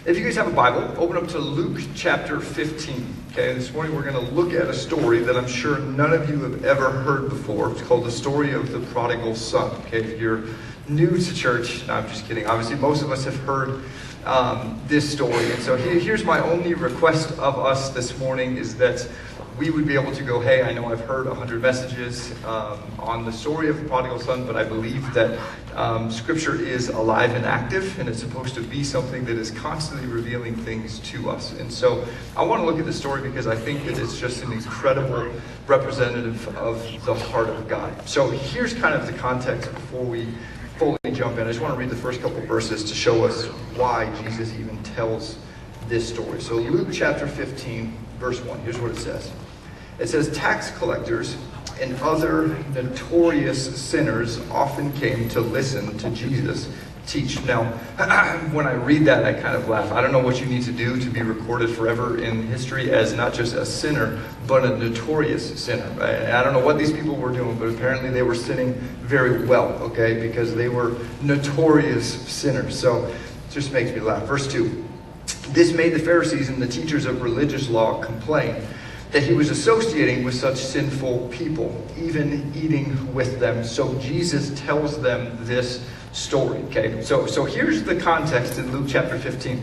If you guys have a Bible, open up to Luke chapter 15. Okay, this morning we're going to look at a story that I'm sure none of you have ever heard before. It's called the story of the Prodigal Son. Okay, if you're new to church, no, I'm just kidding. Obviously, most of us have heard this story. And so here's my only request of us this morning is that we would be able to go, hey, I know I've heard 100 messages on the story of the prodigal son, but I believe that Scripture is alive and active, and it's supposed to be something that is constantly revealing things to us. And so I want to look at the story because I think that it's just an incredible representative of the heart of God. So here's kind of the context before we fully jump in. I just want to read the first couple verses to show us why Jesus even tells this story. So Luke chapter 15, verse 1, here's what it says. It says, tax collectors and other notorious sinners often came to listen to Jesus teach. Now, when I read that, I kind of laugh. I don't know what you need to do to be recorded forever in history as not just a sinner, but a notorious sinner. Right? I don't know what these people were doing, but apparently they were sinning very well, okay, because they were notorious sinners. So it just makes me laugh. Verse 2. This made the Pharisees and the teachers of religious law complain that he was associating with such sinful people, even eating with them. So Jesus tells them this story. Okay, so here's the context in Luke chapter 15.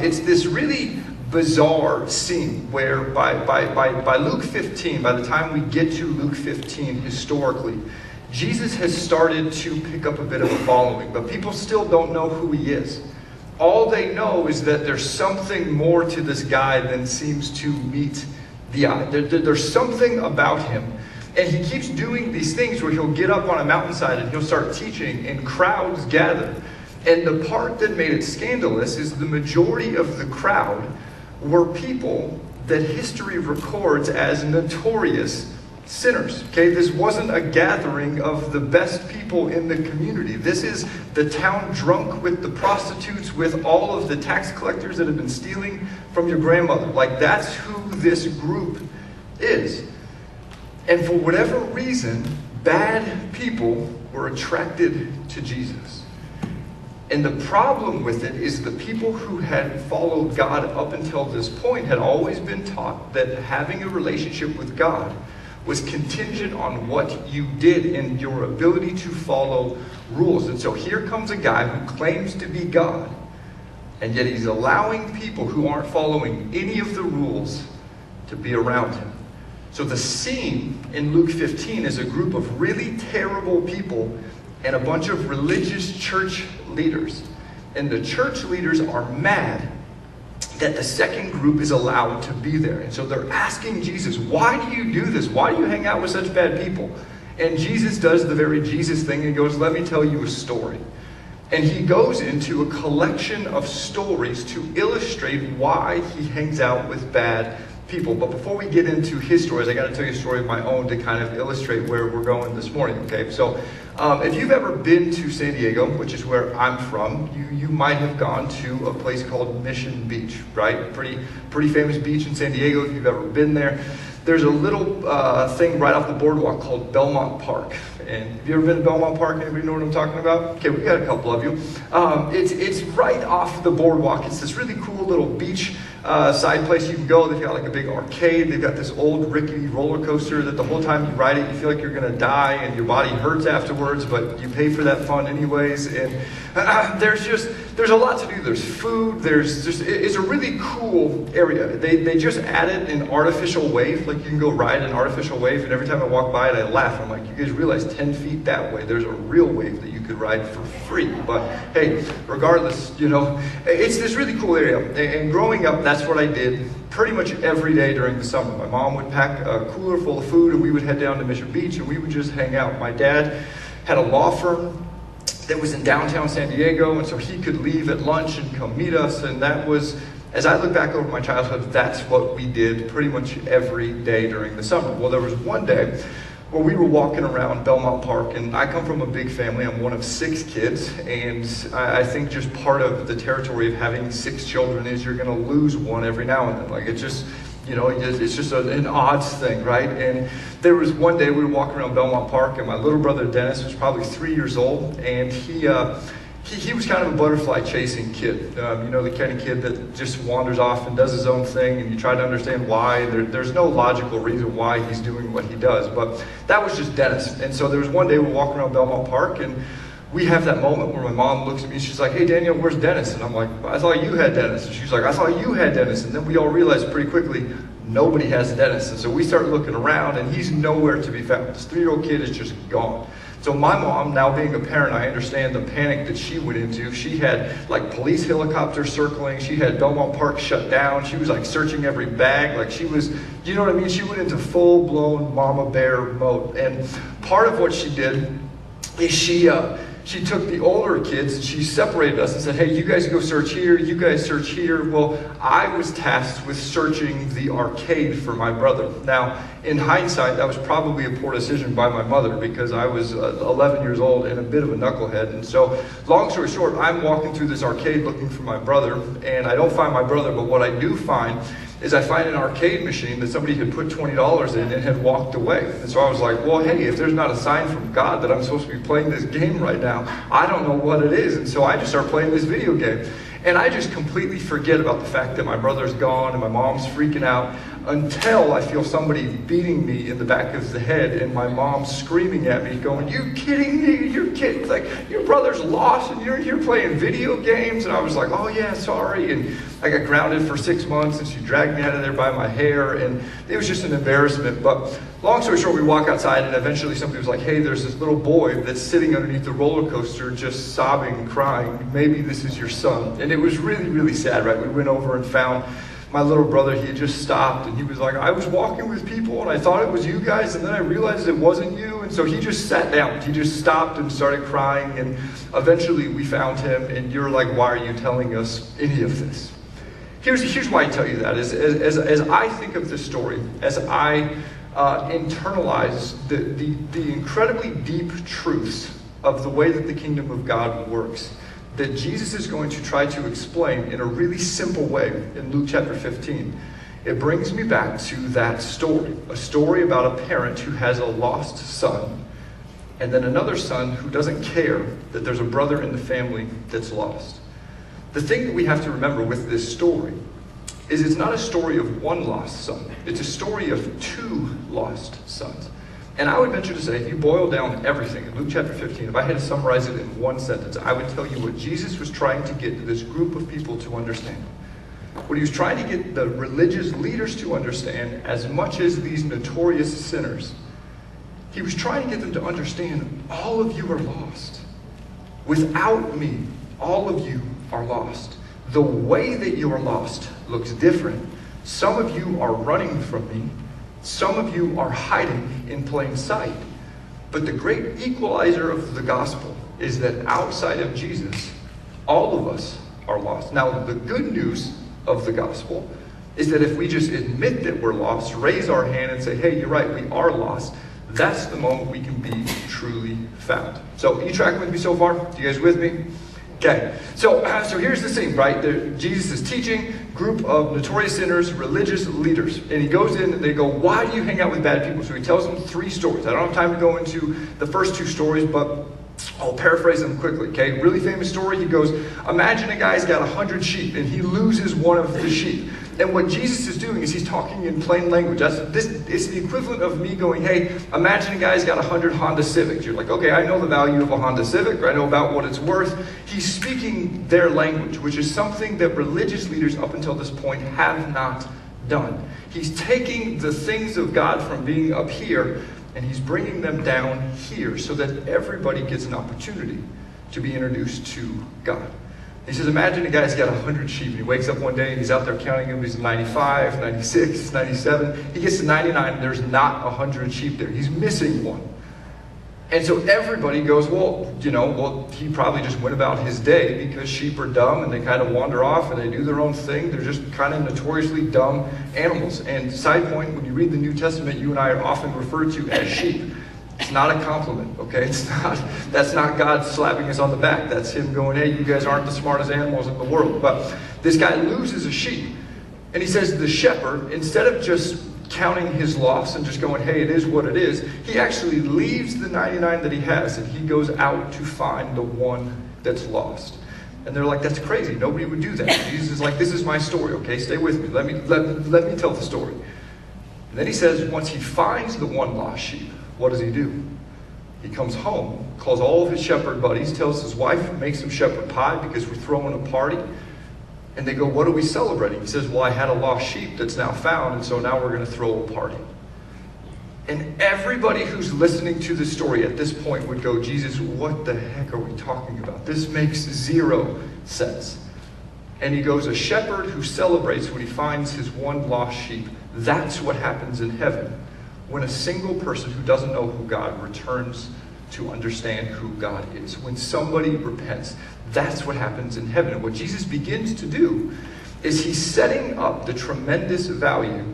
It's this really bizarre scene where by Luke 15, by the time we get to Luke 15 historically, Jesus has started to pick up a bit of a following, but people still don't know who he is. All they know is that there's something more to this guy than seems to meet the eye. There's something about him. And he keeps doing these things where he'll get up on a mountainside and he'll start teaching and crowds gather. And the part that made it scandalous is the majority of the crowd were people that history records as notorious sinners. Okay, this wasn't a gathering of the best people in the community. This is the town drunk with the prostitutes, with all of the tax collectors that have been stealing from your grandmother. Like, that's who this group is. And for whatever reason, bad people were attracted to Jesus. And the problem with it is the people who had followed God up until this point had always been taught that having a relationship with God was contingent on what you did and your ability to follow rules. And so here comes a guy who claims to be God, and yet he's allowing people who aren't following any of the rules to be around him. So the scene in Luke 15 is a group of really terrible people and a bunch of religious church leaders. And the church leaders are mad that the second group is allowed to be there. And so they're asking Jesus, why do you do this? Why do you hang out with such bad people? And Jesus does the very Jesus thing and goes, let me tell you a story. And he goes into a collection of stories to illustrate why he hangs out with bad people. But before we get into his stories, I got to tell you a story of my own to kind of illustrate where we're going this morning. Okay, so if you've ever been to San Diego, which is where I'm from, you might have gone to a place called Mission Beach, right? Pretty famous beach in San Diego if you've ever been there. There's a little thing right off the boardwalk called Belmont Park. And have you ever been to Belmont Park? Anybody know what I'm talking about? Okay, we got a couple of you. It's right off the boardwalk. It's this really cool little beach side place you can go. They've got like a big arcade. They've got this old rickety roller coaster that the whole time you ride it, you feel like you're going to die and your body hurts afterwards, but you pay for that fun anyways. And there's a lot to do. There's food. It's a really cool area. They just added an artificial wave. Like, you can go ride an artificial wave, and every time I walk by it, I laugh. I'm like, you guys realize 10 feet that way, there's a real wave that you could ride for free. But hey, regardless, it's this really cool area. And growing up, that's what I did pretty much every day during the summer. My mom would pack a cooler full of food, and we would head down to Mission Beach, and we would just hang out. My dad had a law firm that was in downtown San Diego, and so he could leave at lunch and come meet us. And that was, as I look back over my childhood, that's what we did pretty much every day during the summer. Well, there was one day where we were walking around Belmont Park, and I come from a big family. I'm one of 6 kids, and I think just part of the territory of having 6 children is you're going to lose one every now and then. Like, it's just, it's just an odds thing, right? And there was one day we were walking around Belmont Park, and my little brother Dennis was probably 3 years old, and he he was kind of a butterfly chasing kid. You know, the kind of kid that just wanders off and does his own thing, and you try to understand why. There's no logical reason why he's doing what he does, but that was just Dennis. And so there was one day we're walking around Belmont Park, and we have that moment where my mom looks at me and she's like, "Hey Daniel, where's Dennis?" And I'm like, "I thought you had Dennis." And she's like, "I thought you had Dennis." And then we all realized pretty quickly, nobody has Dennis. And so we start looking around, and he's nowhere to be found. This 3-year-old kid is just gone. So my mom, now being a parent, I understand the panic that she went into. She had like police helicopters circling. She had Belmont Park shut down. She was like searching every bag. Like she was, you know what I mean? She went into full-blown mama bear mode. And part of what she did is she took the older kids and she separated us and said, "Hey, you guys go search here, you guys search here." Well, I was tasked with searching the arcade for my brother. Now, in hindsight, that was probably a poor decision by my mother because I was 11 years old and a bit of a knucklehead. And so, long story short, I'm walking through this arcade looking for my brother, and I don't find my brother, but what I do find is I find an arcade machine that somebody had put $20 in and had walked away. And so I was like, well, hey, if there's not a sign from God that I'm supposed to be playing this game right now, I don't know what it is. And so I just start playing this video game. And I just completely forget about the fact that my brother's gone and my mom's freaking out until I feel somebody beating me in the back of the head and my mom screaming at me going, "You kidding me? You're kidding, like your brother's lost and you're here playing video games." And I was like, "Oh yeah, sorry." And I got grounded for 6 months and she dragged me out of there by my hair, and it was just an embarrassment. But long story short, we walk outside and eventually somebody was like, "Hey, there's this little boy that's sitting underneath the roller coaster just sobbing and crying. Maybe this is your son." And it was really, really sad, right? We went over and found my little brother. He had just stopped and he was like, "I was walking with people and I thought it was you guys, and then I realized it wasn't you." And so he just sat down. He just stopped and started crying, and eventually we found him. And you're like, "Why are you telling us any of this?" Here's why I tell you that. As I think of this story, as I internalize the incredibly deep truths of the way that the kingdom of God works, that Jesus is going to try to explain in a really simple way in Luke chapter 15, it brings me back to that story. A story about a parent who has a lost son, and then another son who doesn't care that there's a brother in the family that's lost. The thing that we have to remember with this story is it's not a story of one lost son. It's a story of 2 lost sons. And I would venture to say, if you boil down everything in Luke chapter 15, if I had to summarize it in one sentence, I would tell you what Jesus was trying to get this group of people to understand. What he was trying to get the religious leaders to understand, as much as these notorious sinners, he was trying to get them to understand, all of you are lost. Without me, all of you are lost. The way that you are lost looks different. Some of you are running from me. Some of you are hiding in plain sight. But the great equalizer of the gospel is that outside of Jesus, all of us are lost. Now, the good news of the gospel is that if we just admit that we're lost, raise our hand and say, "Hey, you're right, we are lost," that's the moment we can be truly found. So, you tracking with me so far? You guys with me? Okay, so here's the scene, right? Jesus is teaching, group of notorious sinners, religious leaders. And he goes in and they go, "Why do you hang out with bad people?" So he tells them 3 stories. I don't have time to go into the first 2 stories, but I'll paraphrase them quickly, okay? Really famous story. He goes, imagine a guy's got 100 sheep and he loses one of the sheep. And what Jesus is doing is he's talking in plain language. It's the equivalent of me going, "Hey, imagine a guy's got 100 Honda Civics." You're like, "Okay, I know the value of a Honda Civic. I know about what it's worth." He's speaking their language, which is something that religious leaders up until this point have not done. He's taking the things of God from being up here and he's bringing them down here so that everybody gets an opportunity to be introduced to God. He says, imagine a guy's got 100 sheep. And he wakes up one day and he's out there counting them. He's 95, 96, 97. He gets to 99 and there's not 100 sheep there. He's missing one. And so everybody goes, well, he probably just went about his day because sheep are dumb and they kind of wander off and they do their own thing. They're just kind of notoriously dumb animals. And side point, when you read the New Testament, you and I are often referred to as sheep. It's not a compliment, okay? That's not God slapping us on the back. That's him going, "Hey, you guys aren't the smartest animals in the world." But this guy loses a sheep. And he says the shepherd, instead of just counting his loss and just going, "Hey, it is what it is," he actually leaves the 99 that he has and he goes out to find the one that's lost. And they're like, that's crazy. Nobody would do that. Jesus is like, this is my story, okay? Stay with me. Let me tell the story. And then he says, once he finds the one lost sheep, what does he do? He comes home, calls all of his shepherd buddies, tells his wife, makes some shepherd pie because we're throwing a party. And they go, what are we celebrating? He says, well, I had a lost sheep that's now found, and so now we're going to throw a party. And everybody who's listening to the story at this point would go, Jesus, what the heck are we talking about? This makes zero sense. And he goes, a shepherd who celebrates when he finds his one lost sheep. That's what happens in heaven when a single person who doesn't know who God returns to understand who God is. When somebody repents, that's what happens in heaven. And what Jesus begins to do is he's setting up the tremendous value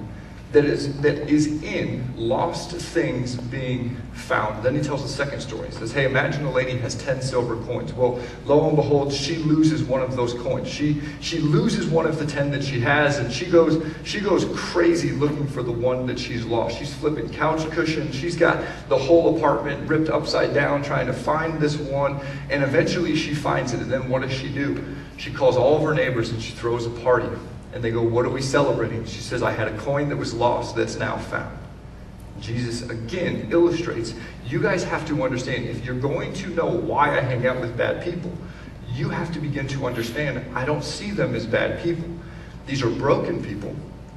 that is in lost things being found. Then he tells the second story. He says, hey, imagine a lady has 10 silver coins. Well, lo and behold, she loses one of those coins. She loses one of the 10 that she has, and she goes crazy looking for the one that she's lost. She's flipping couch cushions. She's got the whole apartment ripped upside down trying to find this one, and eventually she finds it. And then what does she do? She calls all of her neighbors and she throws a party. And they go, what are we celebrating? She says, I had a coin that was lost that's now found. Jesus again illustrates, you guys have to understand, if you're going to know why I hang out with bad people, you have to begin to understand, I don't see them as bad people. These are broken people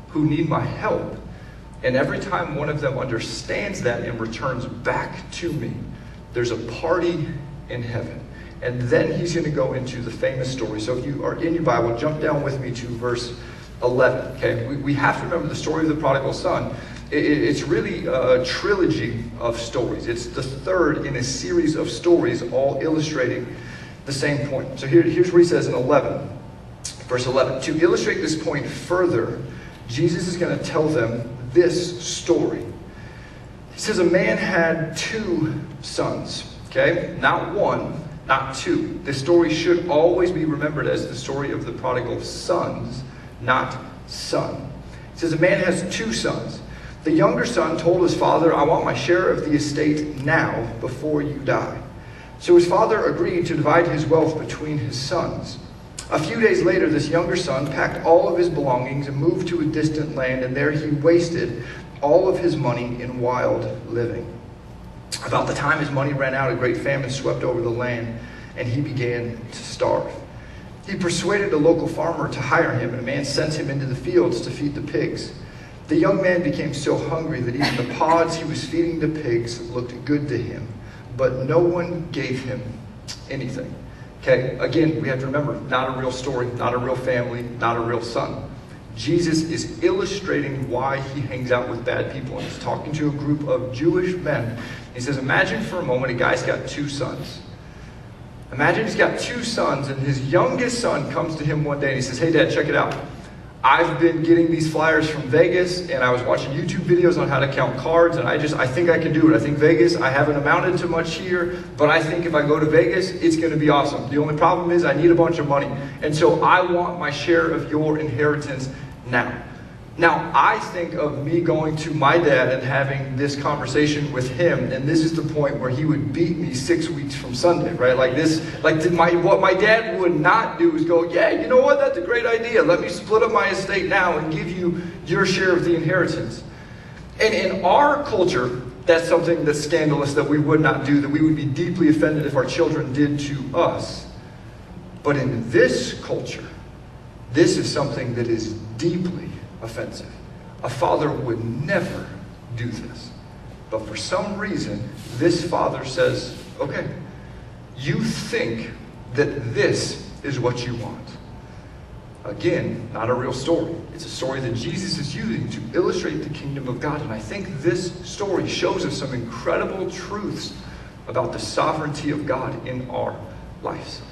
who need my help. And every time one of them understands that and returns back to me, there's a party in heaven. And then he's going to go into the famous story. So if you are in your Bible, jump down with me to verse 11. Okay, we have to remember the story of the prodigal son. It's really a trilogy of stories. It's the third in a series of stories, all illustrating the same point. So here's what he says in 11, verse 11. To illustrate this point further, Jesus is going to tell them this story. He says a man had 2 sons. Okay, not one, not 2. This story should always be remembered as the story of the prodigal sons, not son. It says a man has 2 sons. The younger son told his father, I want my share of the estate now before you die. So his father agreed to divide his wealth between his sons. A few days later, this younger son packed all of his belongings and moved to a distant land, and there he wasted all of his money in wild living. About the time his money ran out, a great famine swept over the land, and he began to starve. He persuaded a local farmer to hire him, and a man sent him into the fields to feed the pigs. The young man became so hungry that even the pods he was feeding the pigs looked good to him, but no one gave him anything. Okay, again, we have to remember, not a real story, not a real family, not a real son. Jesus is illustrating why he hangs out with bad people, and he's talking to a group of Jewish men. He says, imagine for a moment a guy's got 2 sons. Imagine he's got 2 sons, and his youngest son comes to him one day and he says, hey Dad, check it out. I've been getting these flyers from Vegas, and I was watching YouTube videos on how to count cards, and I think I can do it. I think Vegas, I haven't amounted to much here, but I think if I go to Vegas, it's going to be awesome. The only problem is I need a bunch of money, and so I want my share of your inheritance now. Now, I think of me going to my dad and having this conversation with him, and this is the point where he would beat me 6 weeks from Sunday, right? What my dad would not do is go, yeah, you know what, that's a great idea. Let me split up my estate now and give you your share of the inheritance. And in our culture, that's something that's scandalous that we would not do, that we would be deeply offended if our children did to us. But in this culture, this is something that is deeply offensive. A father would never do this. But for some reason, this father says, okay, you think that this is what you want. Again, not a real story. It's a story that Jesus is using to illustrate the kingdom of God. And I think this story shows us some incredible truths about the sovereignty of God in our lives.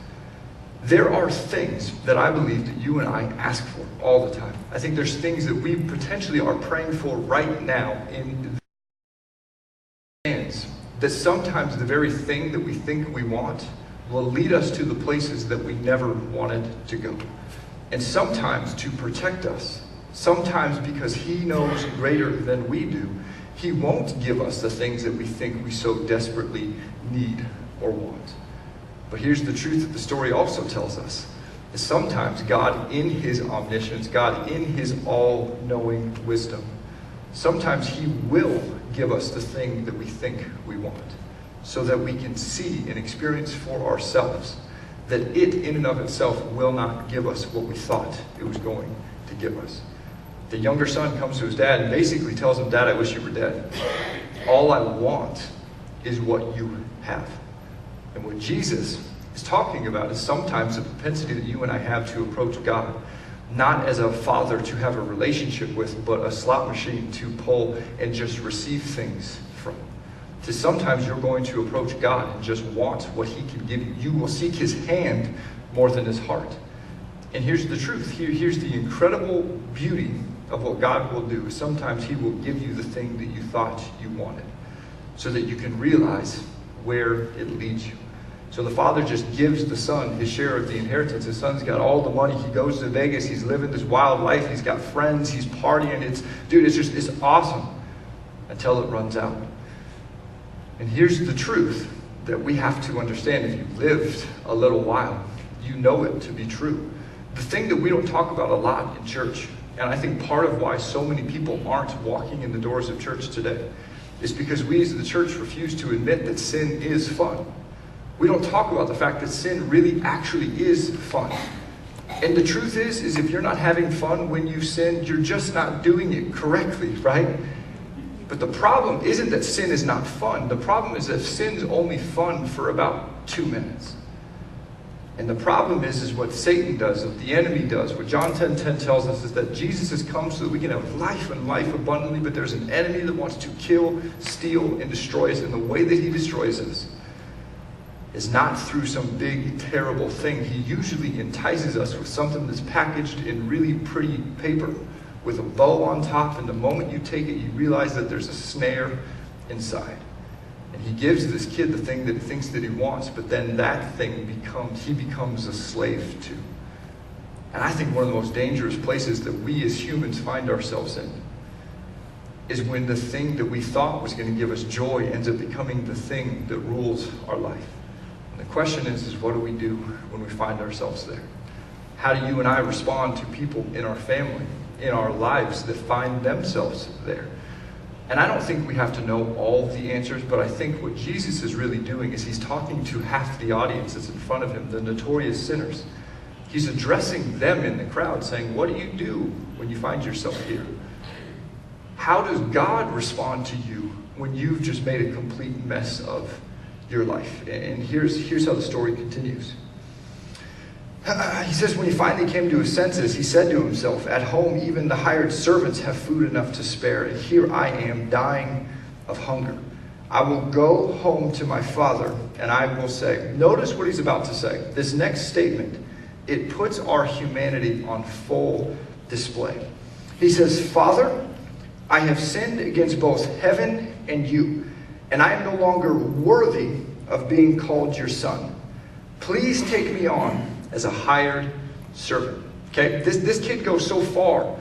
There are things that I believe that you and I ask for all the time. I think there's things that we potentially are praying for right now in hands, that sometimes the very thing that we think we want will lead us to the places that we never wanted to go. And sometimes to protect us, sometimes because he knows greater than we do, he won't give us the things that we think we so desperately need or want. But here's the truth that the story also tells us. Is sometimes God in his omniscience, God in his all-knowing wisdom, sometimes he will give us the thing that we think we want, so that we can see and experience for ourselves that it in and of itself will not give us what we thought it was going to give us. The younger son comes to his dad and basically tells him, "Dad, I wish you were dead. All I want is what you have." And what Jesus is talking about is sometimes the propensity that you and I have to approach God, not as a father to have a relationship with, but a slot machine to pull and just receive things from. To sometimes you're going to approach God and just want what he can give you. You will seek his hand more than his heart. And here's the truth. Here's the incredible beauty of what God will do. Sometimes he will give you the thing that you thought you wanted, so that you can realize where it leads you. So the father just gives the son his share of the inheritance. His son's got all the money. He goes to Vegas. He's living this wild life. He's got friends. He's partying. It's awesome until it runs out. And here's the truth that we have to understand. If you've lived a little while, you know it to be true. The thing that we don't talk about a lot in church, and I think part of why so many people aren't walking in the doors of church today, is because we as the church refuse to admit that sin is fun. We don't talk about the fact that sin really actually is fun. And the truth is if you're not having fun when you sin, you're just not doing it correctly, right? But the problem isn't that sin is not fun. The problem is that sin's only fun for about 2 minutes. And the problem is what Satan does, what the enemy does. What John 10:10 tells us is that Jesus has come so that we can have life and life abundantly, but there's an enemy that wants to kill, steal, and destroy us. And the way that he destroys us is not through some big, terrible thing. He usually entices us with something that's packaged in really pretty paper with a bow on top, and the moment you take it, you realize that there's a snare inside. And he gives this kid the thing that he thinks that he wants, but then that thing he becomes a slave to. And I think one of the most dangerous places that we as humans find ourselves in is when the thing that we thought was going to give us joy ends up becoming the thing that rules our life. And the question is what do we do when we find ourselves there? How do you and I respond to people in our family, in our lives that find themselves there? And I don't think we have to know all the answers, but I think what Jesus is really doing is he's talking to half the audience that's in front of him, the notorious sinners. He's addressing them in the crowd, saying, what do you do when you find yourself here? How does God respond to you when you've just made a complete mess of your life? And here's how the story continues. He says, when he finally came to his senses, he said to himself, at home even the hired servants have food enough to spare, and here I am dying of hunger. I will go home to my father, and I will say, notice what he's about to say. This next statement, it puts our humanity on full display. He says, Father, I have sinned against both heaven and you, and I am no longer worthy of being called your son. Please take me on as a hired servant. Okay, this kid goes so far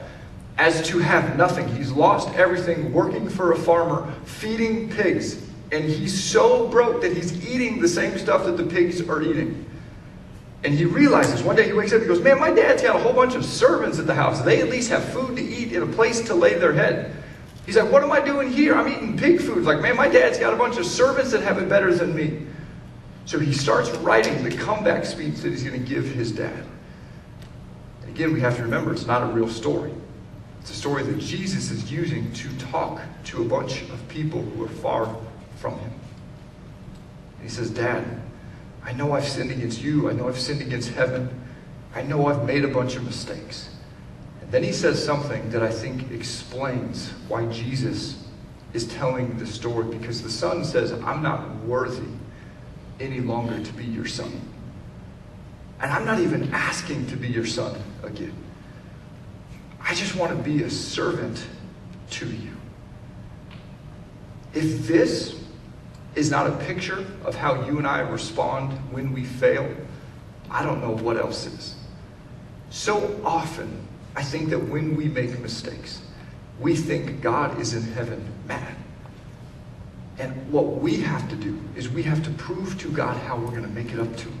as to have nothing. He's lost everything, working for a farmer, feeding pigs, and he's so broke that he's eating the same stuff that the pigs are eating. And he realizes, one day he wakes up, he goes, man, my dad's got a whole bunch of servants at the house. They at least have food to eat and a place to lay their head. He's like, what am I doing here? I'm eating pig food. Like, man, my dad's got a bunch of servants that have it better than me. So he starts writing the comeback speech that he's going to give his dad. And again, we have to remember, it's not a real story. It's a story that Jesus is using to talk to a bunch of people who are far from him. And he says, Dad, I know I've sinned against you. I know I've sinned against heaven. I know I've made a bunch of mistakes. And then he says something that I think explains why Jesus is telling the story. Because the son says, I'm not worthy any longer to be your son. And I'm not even asking to be your son again. I just want to be a servant to you. If this is not a picture of how you and I respond when we fail, I don't know what else is. So often, I think that when we make mistakes, we think God is in heaven mad. And what we have to do is we have to prove to God how we're going to make it up to him.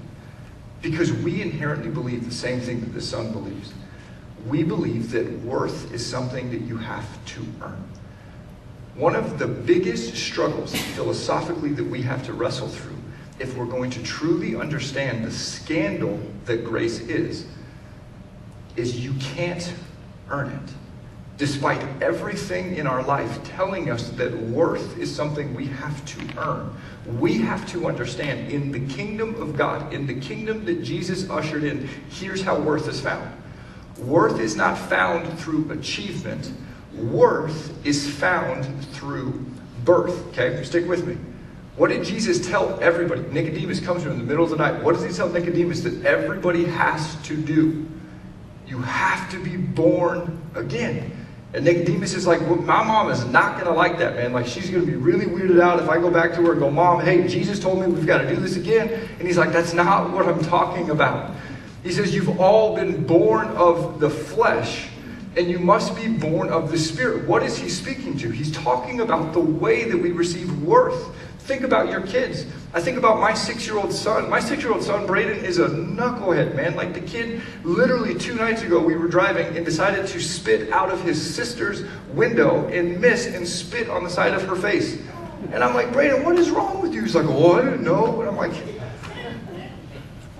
Because we inherently believe the same thing that the Son believes. We believe that worth is something that you have to earn. One of the biggest struggles philosophically that we have to wrestle through, if we're going to truly understand the scandal that grace is you can't earn it. Despite everything in our life telling us that worth is something we have to earn, we have to understand in the kingdom of God, in the kingdom that Jesus ushered in, here's how worth is found. Worth is not found through achievement. Worth is found through birth. Okay, stick with me. What did Jesus tell everybody? Nicodemus comes to him in the middle of the night. What does he tell Nicodemus that everybody has to do? You have to be born again. And Nicodemus is like, well, my mom is not going to like that, man. Like, she's going to be really weirded out if I go back to her and go, Mom, hey, Jesus told me we've got to do this again. And he's like, that's not what I'm talking about. He says, you've all been born of the flesh, and you must be born of the Spirit. What is he speaking to? He's talking about the way that we receive worth. Think about your kids. I think about my 6-year-old son. My 6-year-old son, Braden, is a knucklehead, man. Like, the kid, literally 2 nights ago, we were driving and decided to spit out of his sister's window and miss and spit on the side of her face. And I'm like, Braden, what is wrong with you? He's like, oh, I didn't know. And I'm like,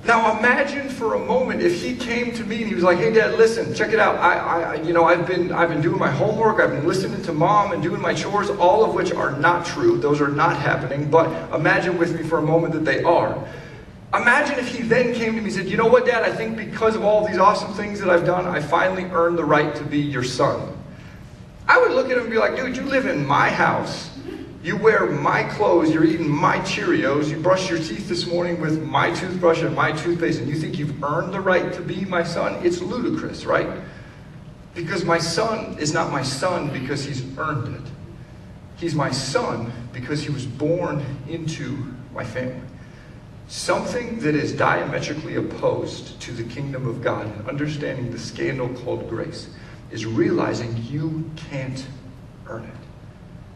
now imagine for a moment if he came to me and he was like, hey, Dad, listen, check it out. I've been doing my homework. I've been listening to Mom and doing my chores, all of which are not true. Those are not happening. But imagine with me for a moment that they are. Imagine if he then came to me and said, you know what, Dad, I think because of all these awesome things that I've done, I finally earned the right to be your son. I would look at him and be like, dude, you live in my house. You wear my clothes, you're eating my Cheerios, you brush your teeth this morning with my toothbrush and my toothpaste, and you think you've earned the right to be my son? It's ludicrous, right? Because my son is not my son because he's earned it. He's my son because he was born into my family. Something that is diametrically opposed to the kingdom of God and understanding the scandal called grace is realizing you can't earn it.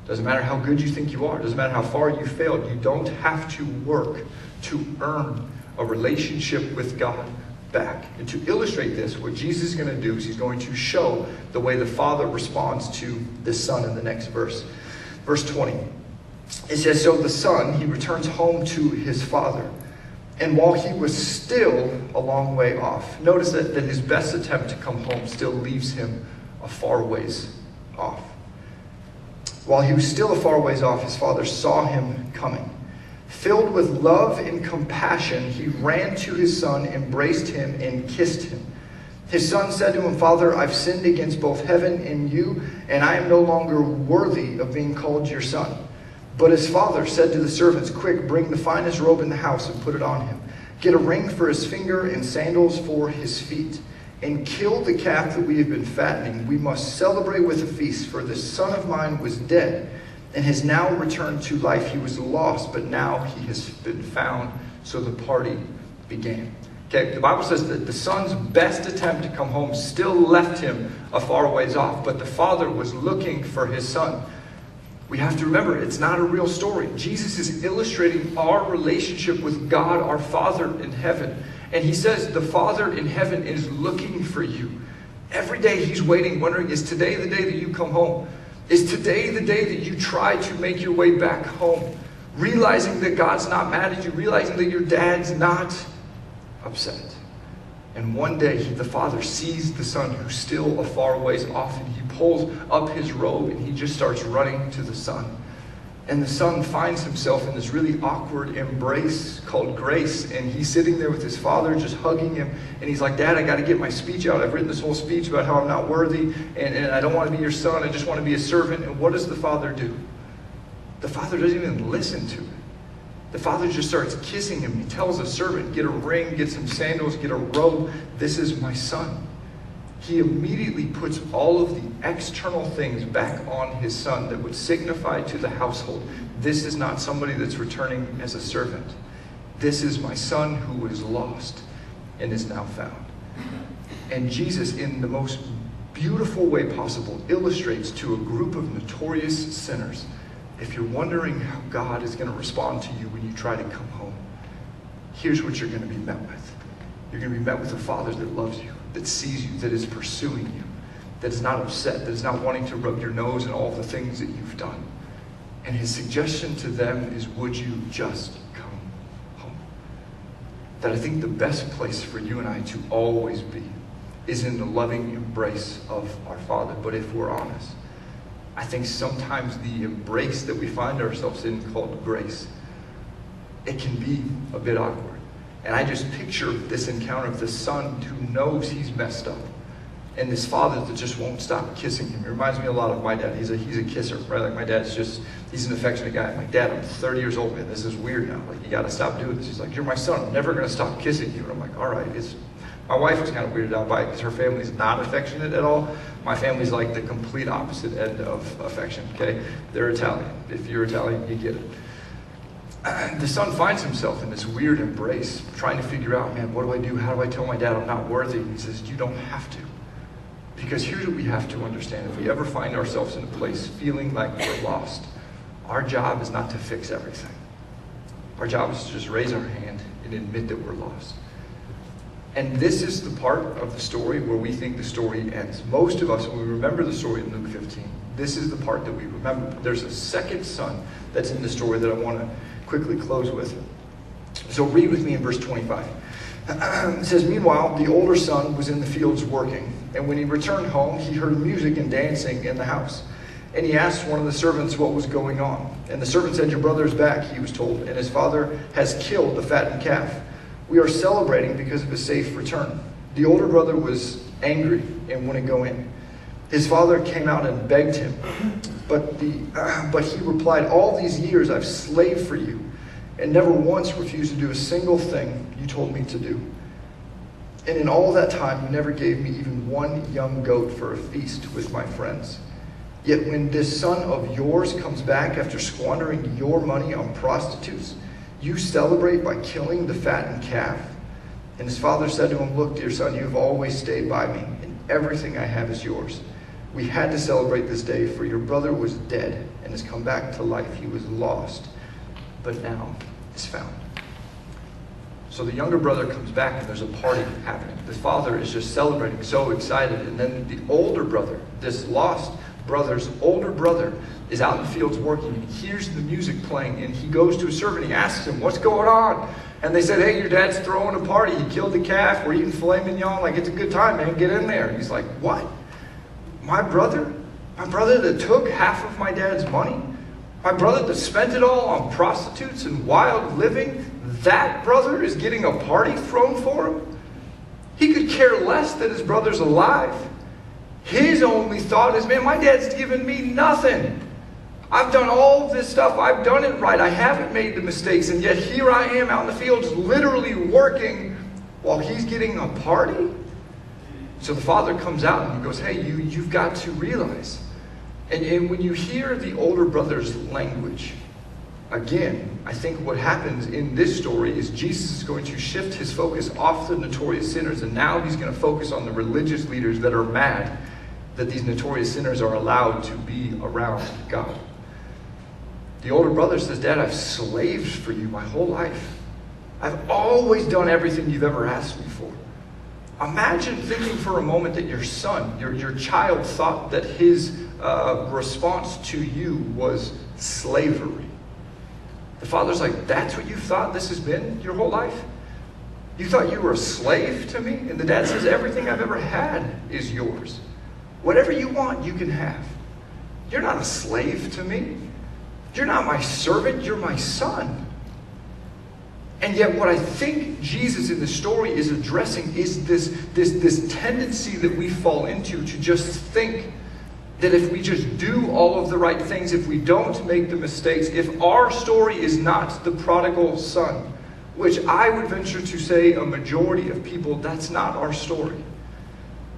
Doesn't matter how good you think you are. Doesn't matter how far you failed. You don't have to work to earn a relationship with God back. And to illustrate this, what Jesus is going to do is he's going to show the way the Father responds to the Son in the next verse. Verse 20. It says, so the Son, he returns home to his Father. And while he was still a long way off, notice that his best attempt to come home still leaves him a far ways off. While he was still a far ways off, his father saw him coming. Filled with love and compassion, he ran to his son, embraced him, and kissed him. His son said to him, Father, I've sinned against both heaven and you, and I am no longer worthy of being called your son. But his father said to the servants, quick, bring the finest robe in the house and put it on him. Get a ring for his finger and sandals for his feet. And kill the calf that we have been fattening. We must celebrate with a feast, for this son of mine was dead and has now returned to life. He was lost, but now he has been found. So the party began. Okay, the Bible says that the son's best attempt to come home still left him a far ways off, but the father was looking for his son. We have to remember, it's not a real story. Jesus is illustrating our relationship with God, our Father in heaven. And he says the Father in heaven is looking for you. Every day he's waiting, wondering, is today the day that you come home? Is today the day that you try to make your way back home? Realizing that God's not mad at you, realizing that your dad's not upset. And one day the Father sees the Son who's still a far ways off, and he pulls up his robe and he just starts running to the Son. And the Son finds himself in this really awkward embrace called grace. And he's sitting there with his father just hugging him. And he's like, Dad, I got to get my speech out. I've written this whole speech about how I'm not worthy. And I don't want to be your son. I just want to be a servant. And what does the father do? The father doesn't even listen to it. The father just starts kissing him. He tells the servant, get a ring, get some sandals, get a robe. This is my son. He immediately puts all of the external things back on his son that would signify to the household, this is not somebody that's returning as a servant. This is my son who is lost and is now found. And Jesus, in the most beautiful way possible, illustrates to a group of notorious sinners if you're wondering how God is going to respond to you when you try to come home, here's what you're going to be met with. You're going to be met with a Father that loves you, that sees you, that is pursuing you, that is not upset, that is not wanting to rub your nose in all the things that you've done. And his suggestion to them is, would you just come home? That I think the best place for you and I to always be is in the loving embrace of our Father. But if we're honest, I think sometimes the embrace that we find ourselves in, called grace, it can be a bit awkward. And I just picture this encounter of the son who knows he's messed up, and this father that just won't stop kissing him. It reminds me a lot of my dad. He's a kisser, right? Like my dad's he's an affectionate guy. I'm like, Dad, I'm 30 years old, man. This is weird now. Like, you got to stop doing this. He's like, you're my son. I'm never going to stop kissing you. And I'm like, all right. My wife was kind of weirded out by it because her family's not affectionate at all. My family's like the complete opposite end of affection, okay? They're Italian. If you're Italian, you get it. The son finds himself in this weird embrace, trying to figure out, man, what do I do? How do I tell my dad I'm not worthy? And he says, you don't have to. Because here's what we have to understand. If we ever find ourselves in a place feeling like we're lost, our job is not to fix everything. Our job is to just raise our hand and admit that we're lost. And this is the part of the story where we think the story ends. Most of us, when we remember the story in Luke 15, this is the part that we remember. There's a second son that's in the story that I want to quickly close with. So read with me in verse 25. It says, meanwhile, the older son was in the fields working. And when he returned home, he heard music and dancing in the house. And he asked one of the servants what was going on. And the servant said, your brother is back, he was told, and his father has killed the fattened calf. We are celebrating because of his safe return. The older brother was angry and wouldn't go in. His father came out and begged him. But he replied, all these years I've slaved for you and never once refused to do a single thing you told me to do. And in all that time, you never gave me even one young goat for a feast with my friends. Yet when this son of yours comes back after squandering your money on prostitutes, you celebrate by killing the fattened calf. And his father said to him, look, dear son, you have always stayed by me, and everything I have is yours. We had to celebrate this day, for your brother was dead and has come back to life. He was lost, but now is found. So the younger brother comes back and there's a party happening. The father is just celebrating, so excited. And then the older brother, this lost brother's older brother, is out in the fields working, and he hears the music playing, and he goes to his servant, he asks him, what's going on? And they said, hey, your dad's throwing a party. He killed the calf. We're eating filet mignon. Like, it's a good time, man. Get in there. And he's like, what? My brother? My brother that took half of my dad's money? My brother that spent it all on prostitutes and wild living? That brother is getting a party thrown for him? He could care less that his brother's alive. His only thought is, man, my dad's given me nothing. I've done all of this stuff. I've done it right. I haven't made the mistakes. And yet here I am out in the fields literally working while he's getting a party. So the father comes out and he goes, hey, you've got to realize. And when you hear the older brother's language, again, I think what happens in this story is Jesus is going to shift his focus off the notorious sinners. And now he's going to focus on the religious leaders that are mad that these notorious sinners are allowed to be around God. The older brother says, Dad, I've slaved for you my whole life. I've always done everything you've ever asked me for. Imagine thinking for a moment that your son, your child, thought that his response to you was slavery. The father's like, that's what you thought this has been your whole life? You thought you were a slave to me? And the dad says, everything I've ever had is yours. Whatever you want, you can have. You're not a slave to me. You're not my servant, you're my son. And yet what I think Jesus in the story is addressing is this tendency that we fall into to just think that if we just do all of the right things, if we don't make the mistakes, if our story is not the prodigal son, which I would venture to say a majority of people, that's not our story.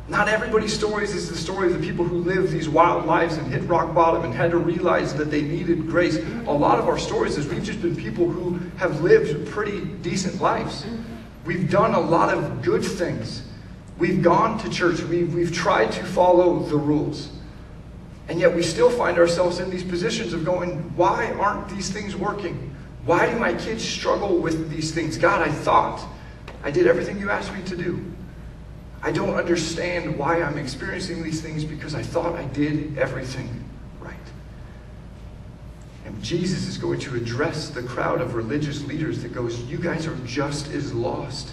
Not everybody's stories is the story of the people who lived these wild lives and hit rock bottom and had to realize that they needed grace. A lot of our stories is we've just been people who have lived pretty decent lives. We've done a lot of good things. We've gone to church. We've tried to follow the rules. And yet we still find ourselves in these positions of going, why aren't these things working? Why do my kids struggle with these things? God, I thought I did everything you asked me to do. I don't understand why I'm experiencing these things because I thought I did everything right. And Jesus is going to address the crowd of religious leaders that goes, you guys are just as lost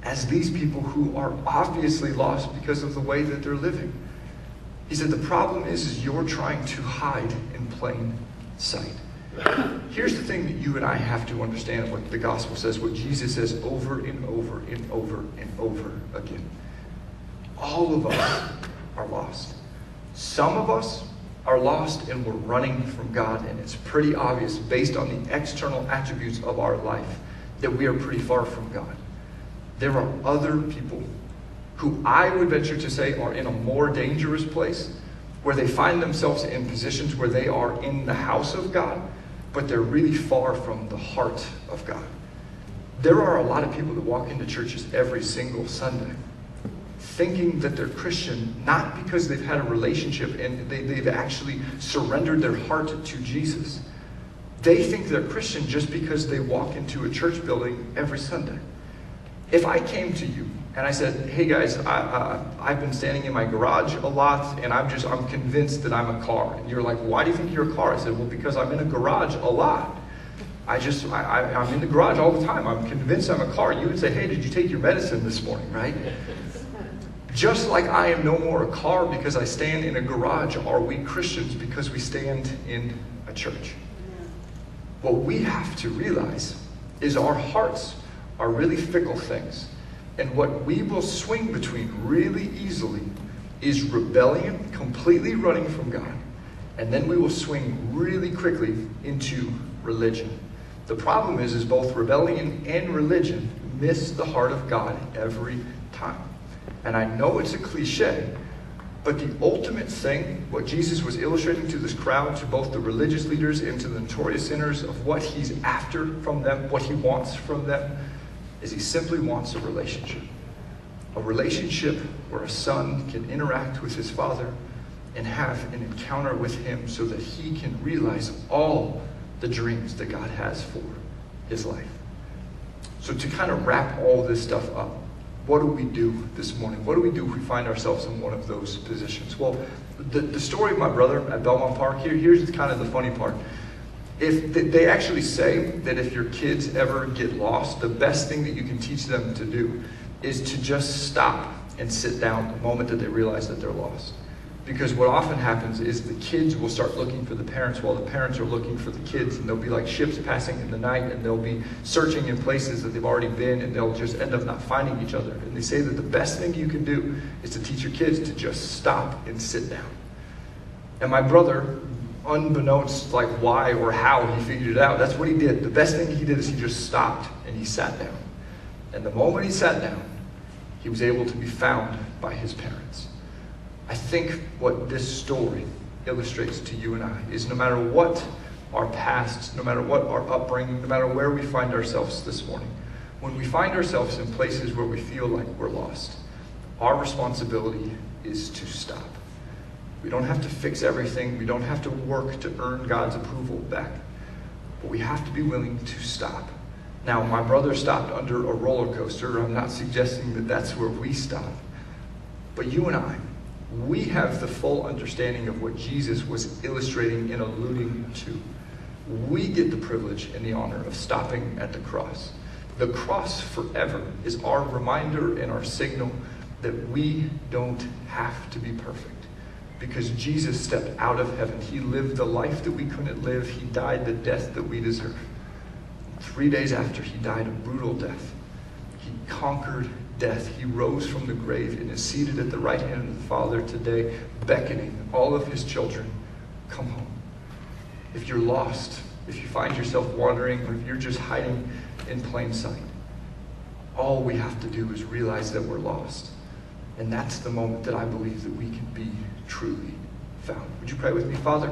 as these people who are obviously lost because of the way that they're living. He said, the problem is you're trying to hide in plain sight. Here's the thing that you and I have to understand what the gospel says, what Jesus says over and over and over and over again. All of us are lost. Some of us are lost and we're running from God, and it's pretty obvious based on the external attributes of our life that we are pretty far from God. There are other people who I would venture to say are in a more dangerous place, where they find themselves in positions where they are in the house of God, but they're really far from the heart of God. There are a lot of people that walk into churches every single Sunday thinking that they're Christian, not because they've had a relationship and they've actually surrendered their heart to Jesus. They think they're Christian just because they walk into a church building every Sunday. If I came to you and I said, hey guys, I've been standing in my garage a lot and I'm convinced that I'm a car. And you're like, why do you think you're a car? I said, well, because I'm in a garage a lot. I'm in the garage all the time. I'm convinced I'm a car. You would say, hey, did you take your medicine this morning, right? Just like I am no more a car because I stand in a garage, are we Christians because we stand in a church? What we have to realize is our hearts are really fickle things. And what we will swing between really easily is rebellion, completely running from God. And then we will swing really quickly into religion. The problem is both rebellion and religion miss the heart of God every time. And I know it's a cliche, but the ultimate thing, what Jesus was illustrating to this crowd, to both the religious leaders and to the notorious sinners, of what he's after from them, what he wants from them, is he simply wants a relationship. A relationship where a son can interact with his father and have an encounter with him so that he can realize all the dreams that God has for his life. So to kind of wrap all this stuff up, what do we do this morning? What do we do if we find ourselves in one of those positions? Well, the story of my brother at Belmont Park, here's kind of the funny part. If they actually say that if your kids ever get lost, the best thing that you can teach them to do is to just stop and sit down the moment that they realize that they're lost. Because what often happens is the kids will start looking for the parents while the parents are looking for the kids, and they'll be like ships passing in the night, and they'll be searching in places that they've already been, and they'll just end up not finding each other. And they say that the best thing you can do is to teach your kids to just stop and sit down. And my brother, unbeknownst like why or how he figured it out, that's what he did. The best thing he did is he just stopped and he sat down. And the moment he sat down, he was able to be found by his parents. I think what this story illustrates to you and I is no matter what our past, no matter what our upbringing, no matter where we find ourselves this morning, when we find ourselves in places where we feel like we're lost, our responsibility is to stop. We don't have to fix everything. We don't have to work to earn God's approval back. But we have to be willing to stop. Now, my brother stopped under a roller coaster. I'm not suggesting that that's where we stop. But you and I, we have the full understanding of what Jesus was illustrating and alluding to. We get the privilege and the honor of stopping at the cross. The cross forever is our reminder and our signal that we don't have to be perfect. Because Jesus stepped out of heaven. He lived the life that we couldn't live. He died the death that we deserve. 3 days after he died a brutal death, he conquered death. He rose from the grave and is seated at the right hand of the Father today, beckoning all of his children, come home. If you're lost, if you find yourself wandering, or if you're just hiding in plain sight, all we have to do is realize that we're lost. And that's the moment that I believe that we can be truly found. Would you pray with me? Father,